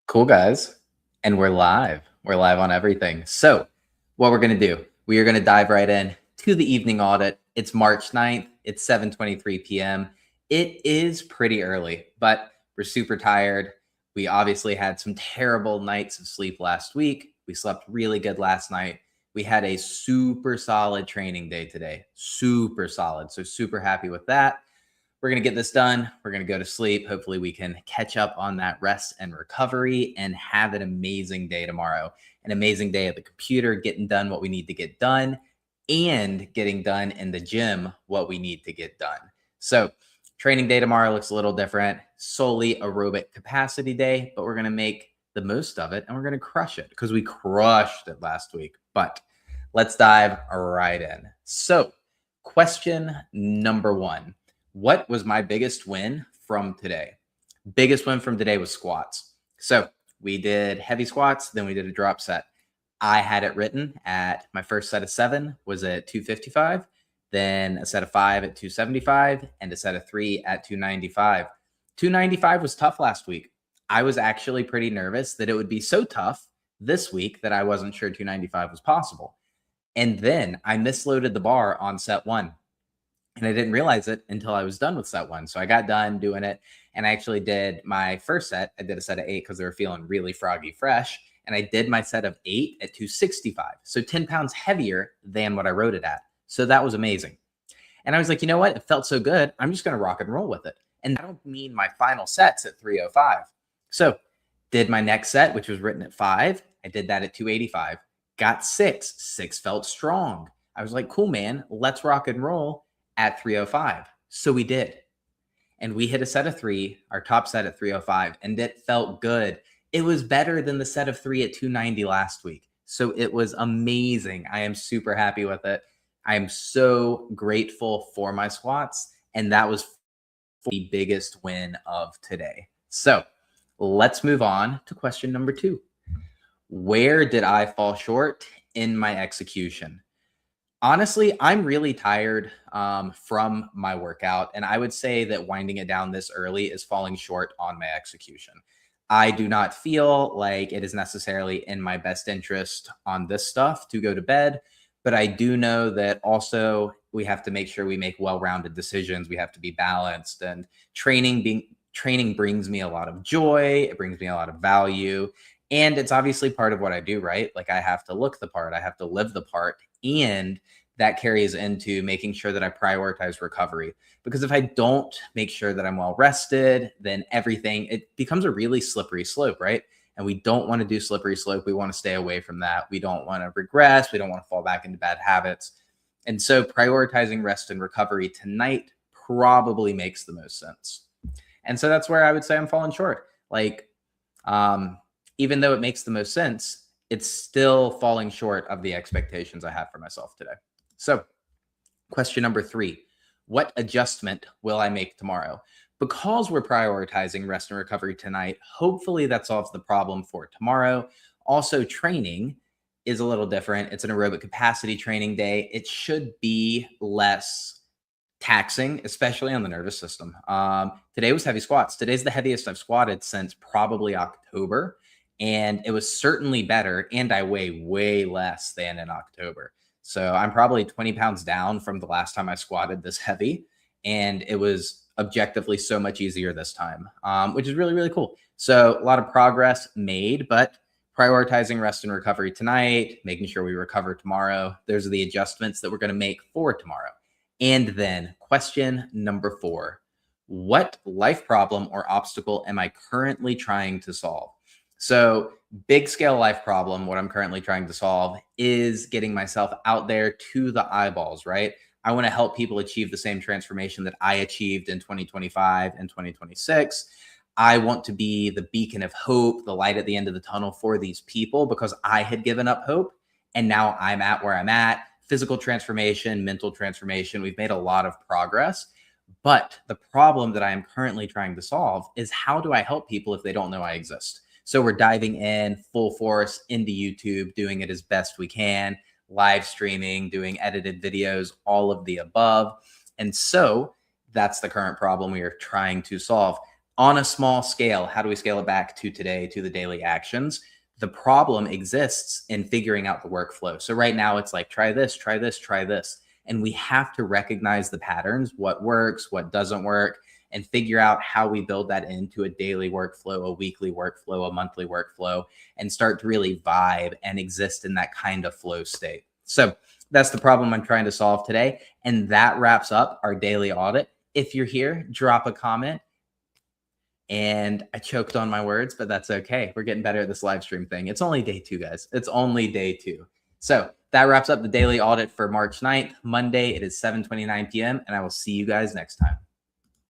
Cool, guys. And we're live. We're live on everything. So, what we're going to do, we are going to dive right in to the evening audit. It's March 9th. It's 7:23 p.m. It is pretty early, but we're super tired. We obviously had some terrible nights of sleep last week. We slept really good last night. We had a super solid training day today. Super solid. So, super happy with that. We're going to get this done. We're going to go to sleep. Hopefully, we can catch up on that rest and recovery and have an amazing day tomorrow. An amazing day at the computer, getting done what we need to get done and getting done in the gym what we need to get done. So, training day tomorrow looks a little different, solely aerobic capacity day, but we're going to make the most of it and we're going to crush it because we crushed it last week. But let's dive right in. So, question number one. What was my biggest win from today? Biggest win from today was squats. So we did heavy squats, then we did a drop set. I had it written at my first set of 7 was at 255, then a set of 5 at 275, and a set of 3 at 295. 295 was tough last week. I was actually pretty nervous that it would be so tough this week that I wasn't sure 295 was possible. And then I misloaded the bar on set 1. And I didn't realize it until I was done with set 1. So I got done doing it. And I actually did my first set. I did a set of 8 because they were feeling really froggy fresh. And I did my set of 8 at 265. So 10 pounds heavier than what I wrote it at. So that was amazing. And I was like, you know what? It felt so good. I'm just going to rock and roll with it. And I don't mean my final sets at 305. So did my next set, which was written at 5. I did that at 285. Got 6. 6 felt strong. I was like, cool, man. Let's rock and roll at 305. So we did. And we hit a set of 3, our top set at 305, and it felt good. It was better than the set of 3 at 290 last week. So it was amazing. I am super happy with it. I am so grateful for my squats. And that was the biggest win of today. So let's move on to question number 2. Where did I fall short in my execution? Honestly, I'm really tired from my workout, and I would say that winding it down this early is falling short on my execution. I do not feel like it is necessarily in my best interest on this stuff to go to bed, but I do know that also we have to make sure we make well-rounded decisions. We have to be balanced, and training brings me a lot of joy. It brings me a lot of value, and it's obviously part of what I do, right? Like I have to look the part, I have to live the part, and that carries into making sure that I prioritize recovery. Because if I don't make sure that I'm well rested, then it becomes a really slippery slope, right? And we don't want to do slippery slope. We want to stay away from that. We don't want to regress. We don't want to fall back into bad habits. And so prioritizing rest and recovery tonight probably makes the most sense. And so that's where I would say I'm falling short. Like, even though it makes the most sense, it's still falling short of the expectations I have for myself today. So, question number 3, what adjustment will I make tomorrow? Because we're prioritizing rest and recovery tonight, hopefully that solves the problem for tomorrow. Also, training is a little different. It's an aerobic capacity training day. It should be less taxing, especially on the nervous system. Today was heavy squats. Today's the heaviest I've squatted since probably October. And it was certainly better. And I weigh way less than in October. So I'm probably 20 pounds down from the last time I squatted this heavy. And it was objectively so much easier this time, which is really, really cool. So a lot of progress made, but prioritizing rest and recovery tonight, making sure we recover tomorrow. Those are the adjustments that we're going to make for tomorrow. And then question number 4, what life problem or obstacle am I currently trying to solve? So big scale life problem, what I'm currently trying to solve is getting myself out there to the eyeballs, right? I want to help people achieve the same transformation that I achieved in 2025 and 2026. I want to be the beacon of hope, the light at the end of the tunnel for these people because I had given up hope. And now I'm at where I'm at. Physical transformation, mental transformation. We've made a lot of progress. But the problem that I am currently trying to solve is how do I help people if they don't know I exist? So we're diving in full force into YouTube, doing it as best we can, live streaming, doing edited videos, all of the above. And so that's the current problem we are trying to solve. On a small scale, how do we scale it back to today, to the daily actions? The problem exists in figuring out the workflow. So right now it's like, try this, try this, try this. And we have to recognize the patterns, what works, what doesn't work, and figure out how we build that into a daily workflow, a weekly workflow, a monthly workflow, and start to really vibe and exist in that kind of flow state. So that's the problem I'm trying to solve today. And that wraps up our daily audit. If you're here, drop a comment. And I choked on my words, but that's okay. We're getting better at this live stream thing. It's only day 2, guys. It's only day 2. So that wraps up the daily audit for March 9th. Monday, it is 7:29 p.m. And I will see you guys next time.